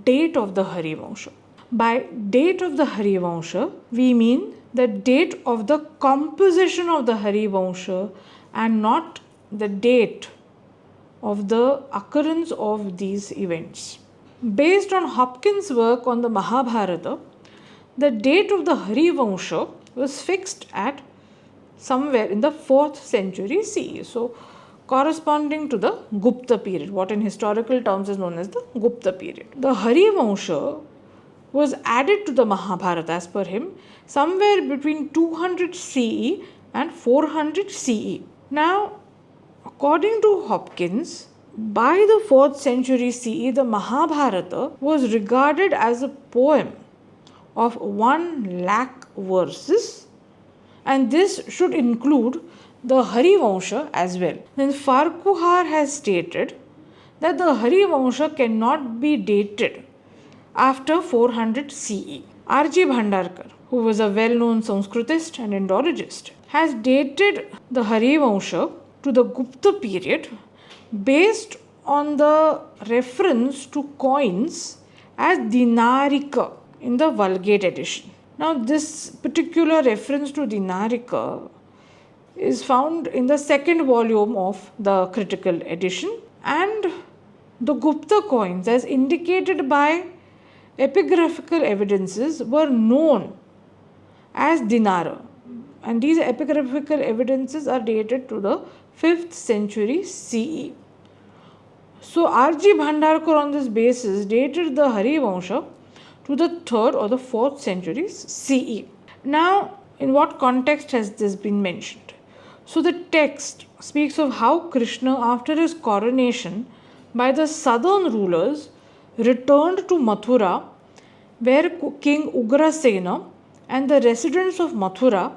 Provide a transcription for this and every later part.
date of the Harivamsa. By date of the Harivamsa, we mean the date of the composition of the Harivamsa and not the date of the occurrence of these events. Based on Hopkins' work on the Mahabharata, the date of the Harivamsa was fixed at somewhere in the 4th century CE. So, corresponding to the Gupta period, what in historical terms is known as the Gupta period. The Harivamsa was added to the Mahabharata as per him somewhere between 200 CE and 400 CE. Now, according to Hopkins, by the 4th century CE, the Mahabharata was regarded as a poem of 1 lakh verses, and this should include the Harivamsa as well. Then Farquhar has stated that the Harivamsa cannot be dated after 400 CE. R.G. Bhandarkar, who was a well-known Sanskritist and Indologist, has dated the Harivamsa to the Gupta period based on the reference to coins as dinarika in the Vulgate edition. Now, this particular reference to dinarika is found in the 2nd volume of the critical edition, and the Gupta coins, as indicated by epigraphical evidences, were known as dinara, and these epigraphical evidences are dated to the 5th century CE. So, R.G. Bhandarkar on this basis dated the Harivamsa to the 3rd or the 4th centuries CE. Now, in what context has this been mentioned? So, the text speaks of how Krishna, after his coronation by the southern rulers, returned to Mathura, where King Ugrasena and the residents of Mathura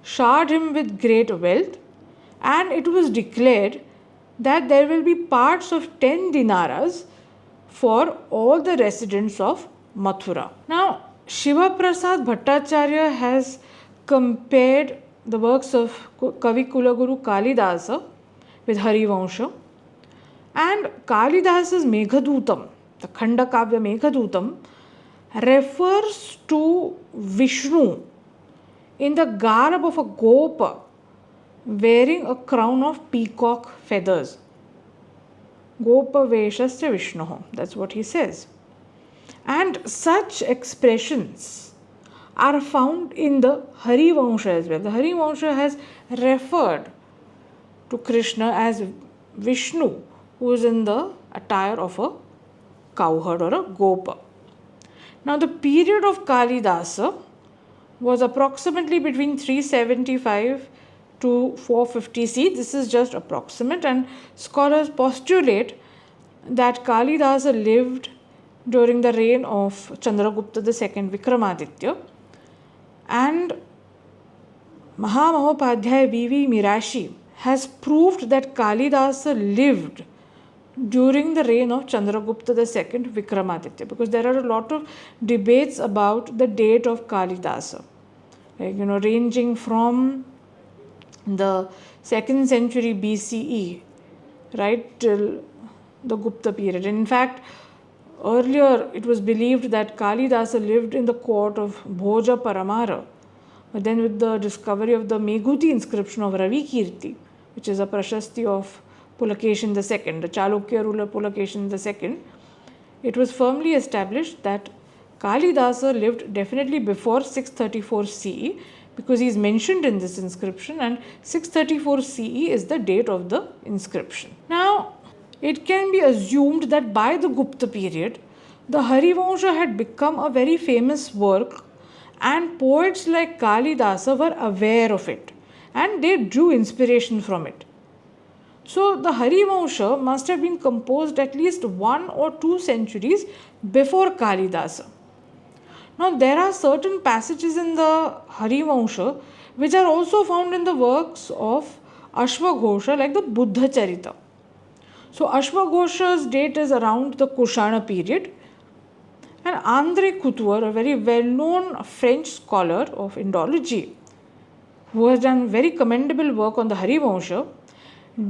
showered him with great wealth, and it was declared that there will be parts of 10 dinaras for all the residents of Mathura. Now, Shiva Prasad Bhattacharya has compared the works of Kavi Kulaguru Kalidasa with Harivamsa, and Kalidasa's Meghadutam, the Khanda Kavya Meghadutam, refers to Vishnu in the garb of a gopa wearing a crown of peacock feathers. Gopa Veshasya Vishnu, that's what he says. And such expressions are found in the Harivamsa as well. The Harivamsa has referred to Krishna as Vishnu, who is in the attire of a cowherd or a gopa. Now, the period of Kalidasa was approximately between 375 to 450 CE. This is just approximate, and scholars postulate that Kalidasa lived during the reign of Chandragupta II Vikramaditya, and Mahamahopadhyay V.V. Mirashi has proved that Kalidasa lived during the reign of Chandragupta II Vikramaditya, because there are a lot of debates about the date of Kalidasa, ranging from the 2nd century BCE right till the Gupta period. And in fact, earlier it was believed that Kalidasa lived in the court of Bhoja Paramara, but then with the discovery of the Meghuti inscription of Ravi Kirti, which is a Prashasti of Pulakeshin II, the Chalukya ruler Pulakeshin II, it was firmly established that Kalidasa lived definitely before 634 CE, because he is mentioned in this inscription, and 634 CE is the date of the inscription. Now, it can be assumed that by the Gupta period, the Harivamsa had become a very famous work, and poets like Kalidasa were aware of it, and they drew inspiration from it. So, the Harivamsa must have been composed at least 1 or 2 centuries before Kalidasa. Now, there are certain passages in the Harivamsa which are also found in the works of Ashvaghosha, like the Buddha Charita. So, Ashvaghosha's date is around the Kushana period, and André Couture, a very well-known French scholar of Indology, who has done very commendable work on the Harivamsa,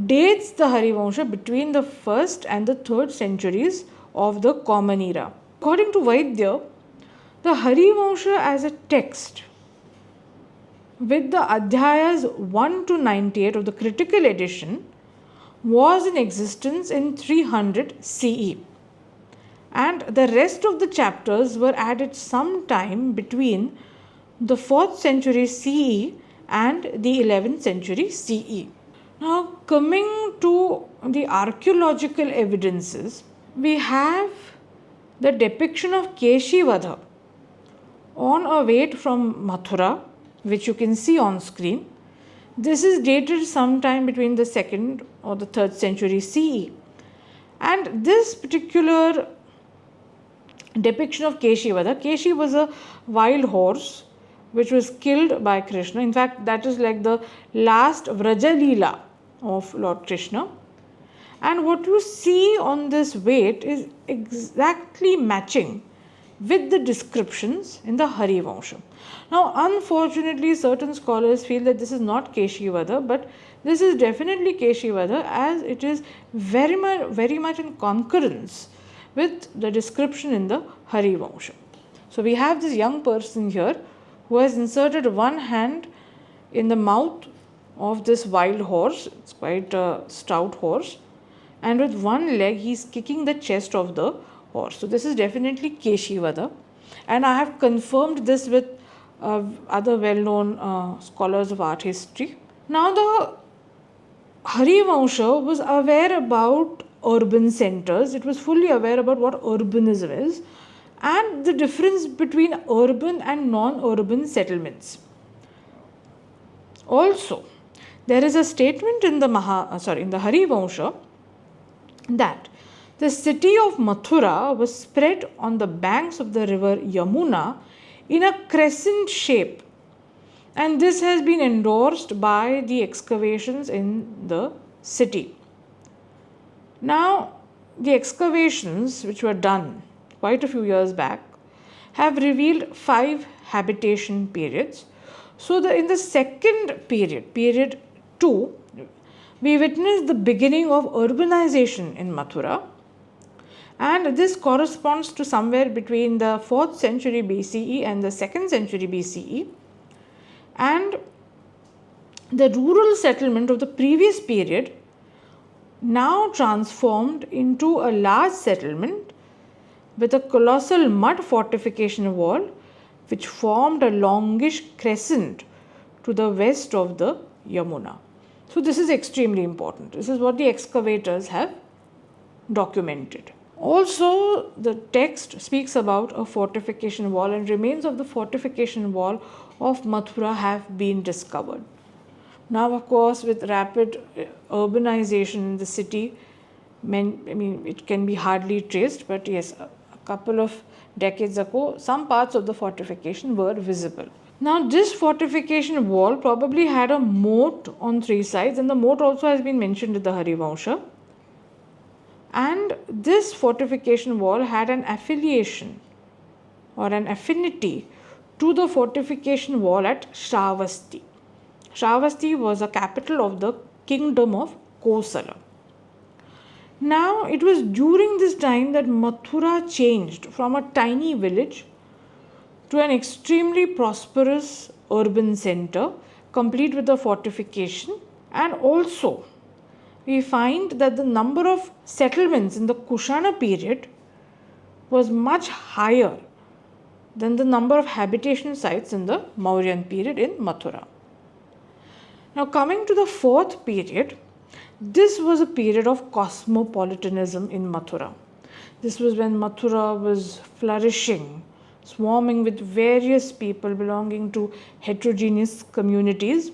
dates the Harivamsa between the 1st and the 3rd centuries of the Common Era. According to Vaidya, the Harivamsa as a text with the Adhyayas 1 to 98 of the critical edition was in existence in 300 CE, and the rest of the chapters were added sometime between the 4th century CE and the 11th century CE. Now, coming to the archaeological evidences, we have the depiction of Keshi Vadha on a weight from Mathura, which you can see on screen. This is dated sometime between the 2nd or the 3rd century CE. And this particular depiction of Keshi Vadha, Keshi was a wild horse which was killed by Krishna. In fact, that is like the last Vraja Leela of Lord Krishna. And what you see on this weight is exactly matching with the descriptions in the Harivamsa. Now, unfortunately, certain scholars feel that this is not Keshi Vadha, but this is definitely Keshi Vadha, as it is very much in concurrence with the description in the Harivamsa. So, we have this young person here who has inserted one hand in the mouth of this wild horse. It's quite a stout horse, and with one leg he is kicking the chest of the horse. So, this is definitely Keshi Vadha, and I have confirmed this with other well-known scholars of art history. Now, the Harivamsa was aware about urban centers. It was fully aware about what urbanism is and the difference between urban and non-urban settlements. Also, there is a statement in the Harivamsa that the city of Mathura was spread on the banks of the river Yamuna in a crescent shape, and this has been endorsed by the excavations in the city. Now, the excavations which were done quite a few years back have revealed 5 habitation periods. So, in the second period 2, we witnessed the beginning of urbanization in Mathura, and this corresponds to somewhere between the 4th century BCE and the 2nd century BCE, and the rural settlement of the previous period now transformed into a large settlement with a colossal mud fortification wall which formed a longish crescent to the west of the Yamuna. So, this is extremely important. This is what the excavators have documented. Also, the text speaks about a fortification wall, and remains of the fortification wall of Mathura have been discovered. Now, of course, with rapid urbanization in the city, it can be hardly traced, but yes, a couple of decades ago, some parts of the fortification were visible. Now, this fortification wall probably had a moat on 3 sides, and the moat also has been mentioned in the Harivamsa. And this fortification wall had an affiliation or an affinity to the fortification wall at Shravasti. Shravasti was a capital of the kingdom of Kosala. Now, it was during this time that Mathura changed from a tiny village to an extremely prosperous urban center, complete with a fortification. And also, we find that the number of settlements in the Kushana period was much higher than the number of habitation sites in the Mauryan period in Mathura. Now, coming to the 4th period, this was a period of cosmopolitanism in Mathura. This was when Mathura was flourishing, swarming with various people belonging to heterogeneous communities.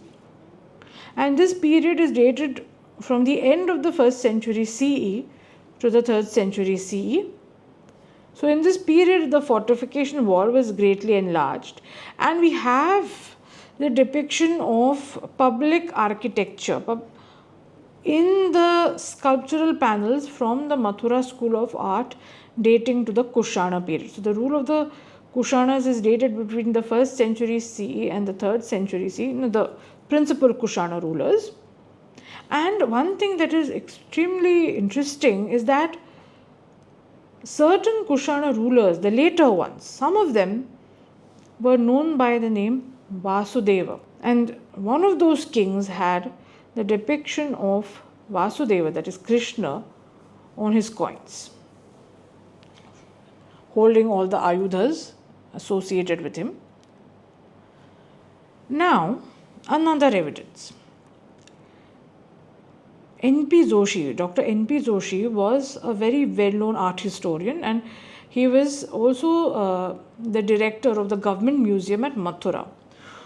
And this period is dated from the end of the 1st century CE to the 3rd century CE. So, in this period, the fortification wall was greatly enlarged, and we have the depiction of public architecture in the sculptural panels from the Mathura school of art dating to the Kushana period. So, the rule of the Kushanas is dated between the 1st century CE and the 3rd century CE, the principal Kushana rulers. And one thing that is extremely interesting is that certain Kushana rulers, the later ones, some of them were known by the name Vasudeva. And one of those kings had the depiction of Vasudeva, that is Krishna, on his coins, holding all the ayudhas associated with him. Now, another evidence. Dr. N.P. Joshi was a very well-known art historian, and he was also the director of the government museum at Mathura.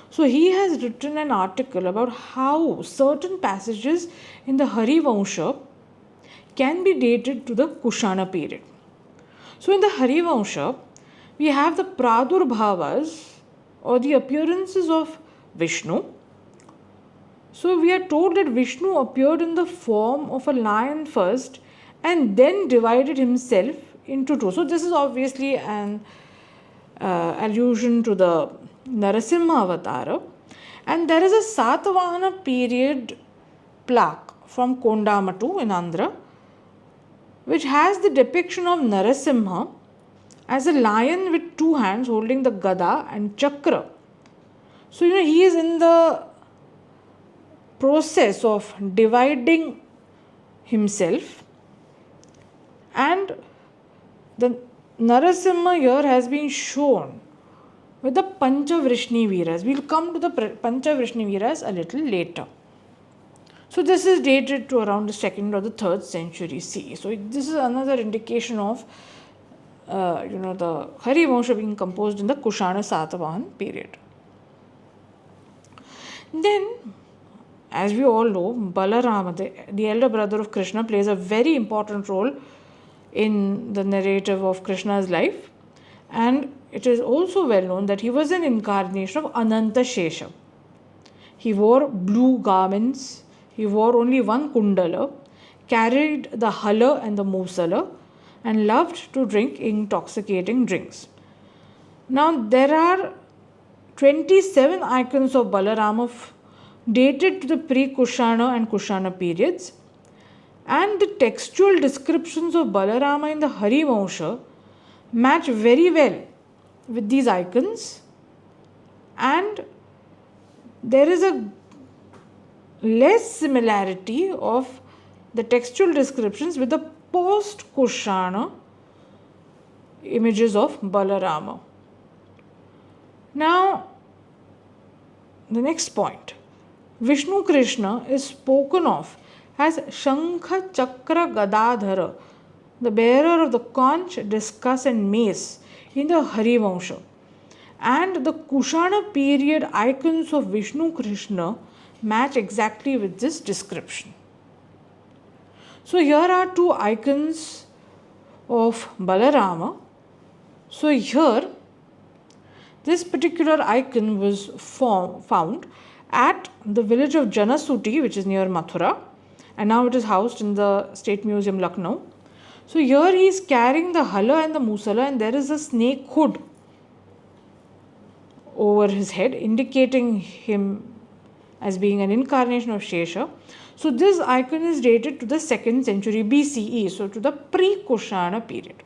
So he has written an article about how certain passages in the Harivamsa can be dated to the Kushana period. So in the Harivamsa, we have the Pradurbhavas, or the appearances of Vishnu. So we are told that Vishnu appeared in the form of a lion first and then divided himself into two. So this is obviously an allusion to the Narasimha Avatara. And there is a Satavahana period plaque from Kondamattu in Andhra, which has the depiction of Narasimha as a lion with two hands holding the Gada and Chakra. So, he is in the process of dividing himself, and the Narasimha here has been shown with the Panchavrishni Veeras. We will come to the Panchavrishni Veeras a little later. So this is dated to around the 2nd or the 3rd century CE. So this is another indication of the Harivamsa being composed in the Kushana Satavahan period. Then, as we all know, Balarama, the elder brother of Krishna, plays a very important role in the narrative of Krishna's life, and it is also well known that he was an incarnation of Ananta Shesha. He wore blue garments, he wore only one kundala, carried the hala and the musala, and loved to drink intoxicating drinks. Now there are 27 icons of Balarama dated to the pre-Kushana and Kushana periods, and the textual descriptions of Balarama in the Harivamsa match very well with these icons, and there is a less similarity of the textual descriptions with the post-Kushana images of Balarama. Now, the next point. Vishnu Krishna is spoken of as Shankha Chakra Gadadhara, the bearer of the conch, discus and mace in the Harivamsa. And the Kushana period icons of Vishnu Krishna match exactly with this description. So here are two icons of Balarama. So here, this particular icon was found at the village of Janasuti, which is near Mathura, and now it is housed in the State Museum, Lucknow. So here he is carrying the hala and the musala, and there is a snake hood over his head, indicating him as being an incarnation of Shesha. So this icon is dated to the 2nd century BCE, so to the pre-Kushana period.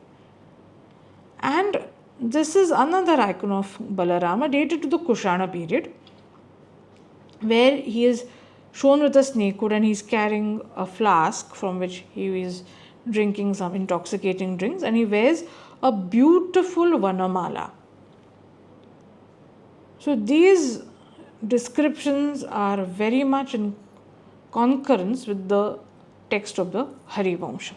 And this is another icon of Balarama dated to the Kushana period, where he is shown with a snake hood and he is carrying a flask from which he is drinking some intoxicating drinks, and he wears a beautiful Vanamala. So these descriptions are very much in concurrence with the text of the Harivamsa.